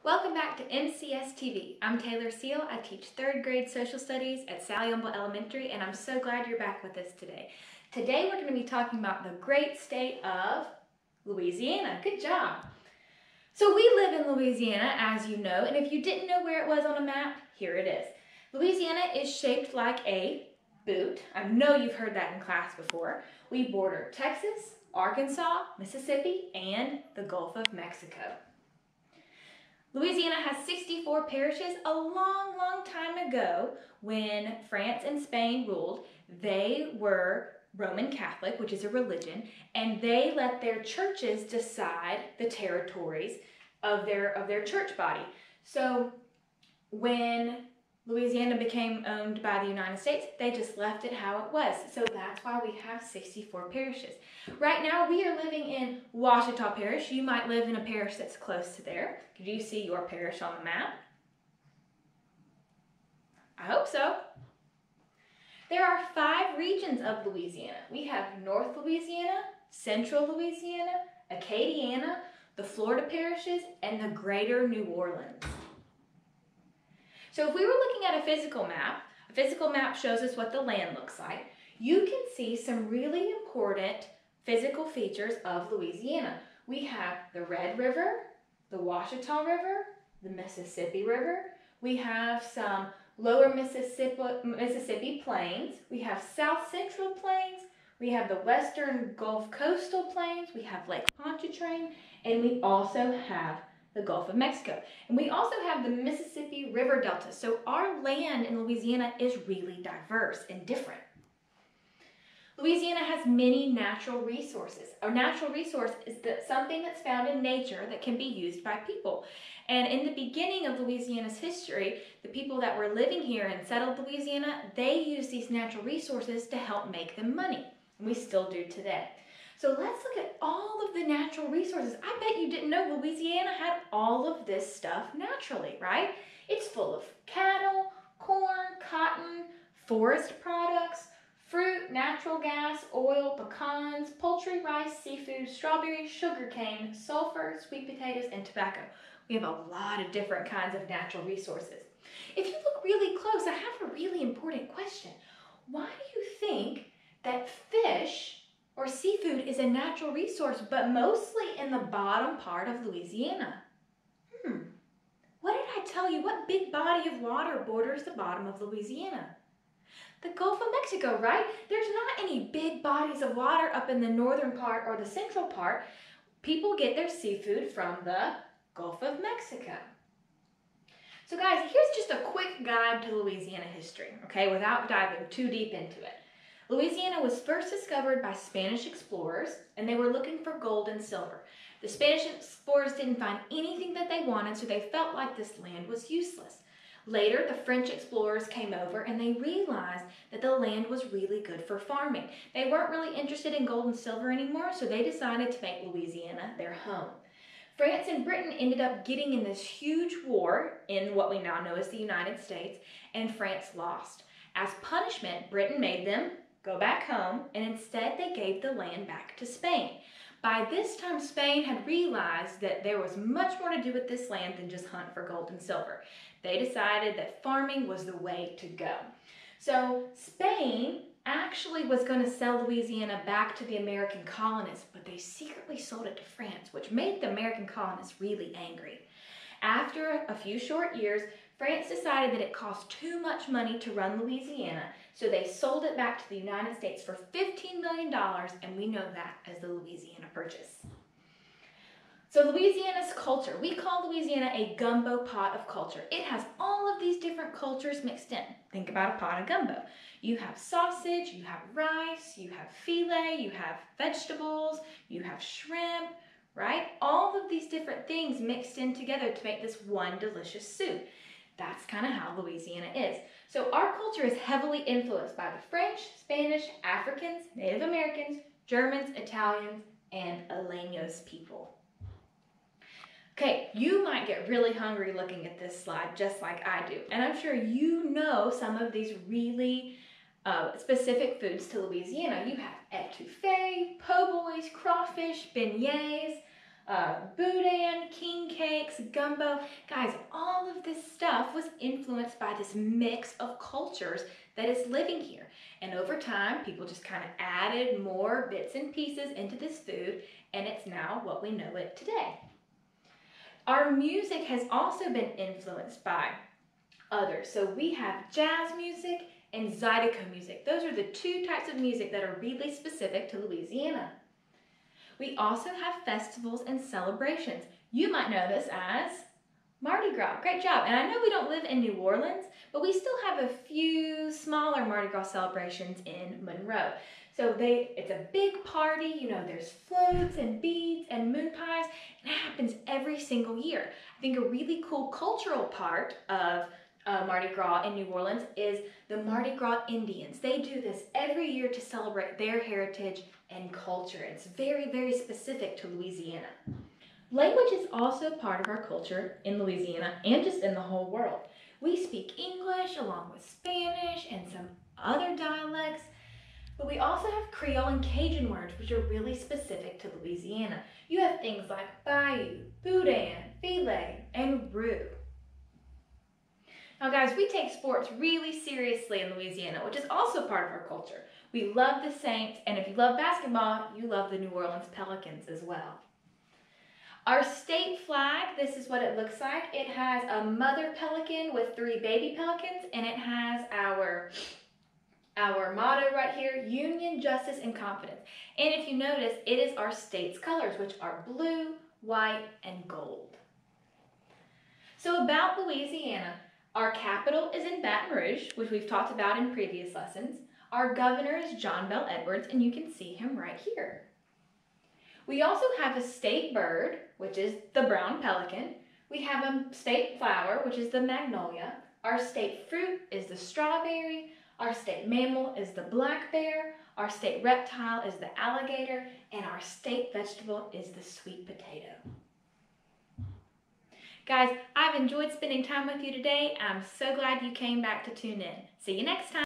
Welcome back to MCS TV. I'm Taylor Seal. I teach 3rd grade social studies at Sally Humble Elementary, and I'm so glad you're back with us today. Today we're going to be talking about the great state of Louisiana. Good job. So we live in Louisiana, as you know, and if you didn't know where it was on a map, here it is. Louisiana is shaped like a boot. I know you've heard that in class before. We border Texas, Arkansas, Mississippi, and the Gulf of Mexico. Louisiana has 64 parishes. A long time ago, when France and Spain ruled, they were Roman Catholic, which is a religion, and they let their churches decide the territories of their church body. So when Louisiana became owned by the United States, they just left it how it was. So that's why we have 64 parishes. Right now, we are living in Ouachita Parish. You might live in a parish that's close to there. Could you see your parish on the map? I hope so. There are 5 regions of Louisiana. We have North Louisiana, Central Louisiana, Acadiana, the Florida parishes, and the Greater New Orleans. So if we were looking at a physical map shows us what the land looks like. You can see some really important physical features of Louisiana. We have the Red River, the Ouachita River, the Mississippi River. We have some lower Mississippi plains. We have South Central plains. We have the Western Gulf Coastal plains. We have Lake Pontchartrain, and we also have the Gulf of Mexico. And we also have the Mississippi River Delta. So our land in Louisiana is really diverse and different. Louisiana has many natural resources. A natural resource is something that's found in nature that can be used by people. And in the beginning of Louisiana's history, the people that were living here and settled Louisiana, they used these natural resources to help make them money. And we still do today. So let's look at all of the natural resources. I bet you didn't know Louisiana had all of this stuff naturally, right? It's full of cattle, corn, cotton, forest products, fruit, natural gas, oil, pecans, poultry, rice, seafood, strawberries, sugarcane, sulfur, sweet potatoes, and tobacco. We have a lot of different kinds of natural resources. If you look really close, I have a really important question. Why do you think that fish or seafood is a natural resource, but mostly in the bottom part of Louisiana? What did I tell you? What big body of water borders the bottom of Louisiana? The Gulf of Mexico, right? There's not any big bodies of water up in the northern part or the central part. People get their seafood from the Gulf of Mexico. So guys, here's just a quick guide to Louisiana history, okay, without diving too deep into it. Louisiana was first discovered by Spanish explorers, and they were looking for gold and silver. The Spanish explorers didn't find anything that they wanted, so they felt like this land was useless. Later, the French explorers came over and they realized that the land was really good for farming. They weren't really interested in gold and silver anymore, so they decided to make Louisiana their home. France and Britain ended up getting in this huge war in what we now know as the United States, and France lost. As punishment, Britain made them go back home, and instead they gave the land back to Spain. By this time, Spain had realized that there was much more to do with this land than just hunt for gold and silver. They decided that farming was the way to go. So Spain actually was going to sell Louisiana back to the American colonists, but they secretly sold it to France, which made the American colonists really angry. After a few short years, France decided that it cost too much money to run Louisiana, so they sold it back to the United States for $15 million, and we know that as the Louisiana Purchase. So Louisiana's culture, we call Louisiana a gumbo pot of culture. It has all of these different cultures mixed in. Think about a pot of gumbo. You have sausage, you have rice, you have filet, you have vegetables, you have shrimp, right? All of these different things mixed in together to make this one delicious soup. That's kind of how Louisiana is. So our culture is heavily influenced by the French, Spanish, Africans, Native Americans, Germans, Italians, and Isleños people. Okay, you might get really hungry looking at this slide just like I do. And I'm sure you know some of these really specific foods to Louisiana. You have etouffee, po' boys, crawfish, beignets, boudin, king cakes, gumbo. Guys, all of this stuff was influenced by this mix of cultures that is living here. And over time, people just kind of added more bits and pieces into this food, and it's now what we know it today. Our music has also been influenced by others. So we have jazz music and zydeco music. Those are the two types of music that are really specific to Louisiana. We also have festivals and celebrations. You might know this as Mardi Gras. Great job. And I know we don't live in New Orleans, but we still have a few smaller Mardi Gras celebrations in Monroe. So it's a big party, you know, there's floats and beads and moon pies, and it happens every single year. I think a really cool cultural part of Mardi Gras in New Orleans is the Mardi Gras Indians. They do this every year to celebrate their heritage and culture. It's very, very specific to Louisiana. Language is also part of our culture in Louisiana and just in the whole world. We speak English along with Spanish and some other dialects, but we also have Creole and Cajun words which are really specific to Louisiana. You have things like bayou, boudin, filet, and roux. Now guys, we take sports really seriously in Louisiana, which is also part of our culture. We love the Saints, and if you love basketball, you love the New Orleans Pelicans as well. Our state flag, this is what it looks like. It has a mother pelican with 3 baby pelicans, and it has our motto right here, Union, Justice, and Confidence. And if you notice, it is our state's colors, which are blue, white, and gold. So about Louisiana, our capital is in Baton Rouge, which we've talked about in previous lessons. Our governor is John Bell Edwards, and you can see him right here. We also have a state bird, which is the brown pelican. We have a state flower, which is the magnolia. Our state fruit is the strawberry. Our state mammal is the black bear. Our state reptile is the alligator. And our state vegetable is the sweet potato. Guys, I've enjoyed spending time with you today. I'm so glad you came back to tune in. See you next time.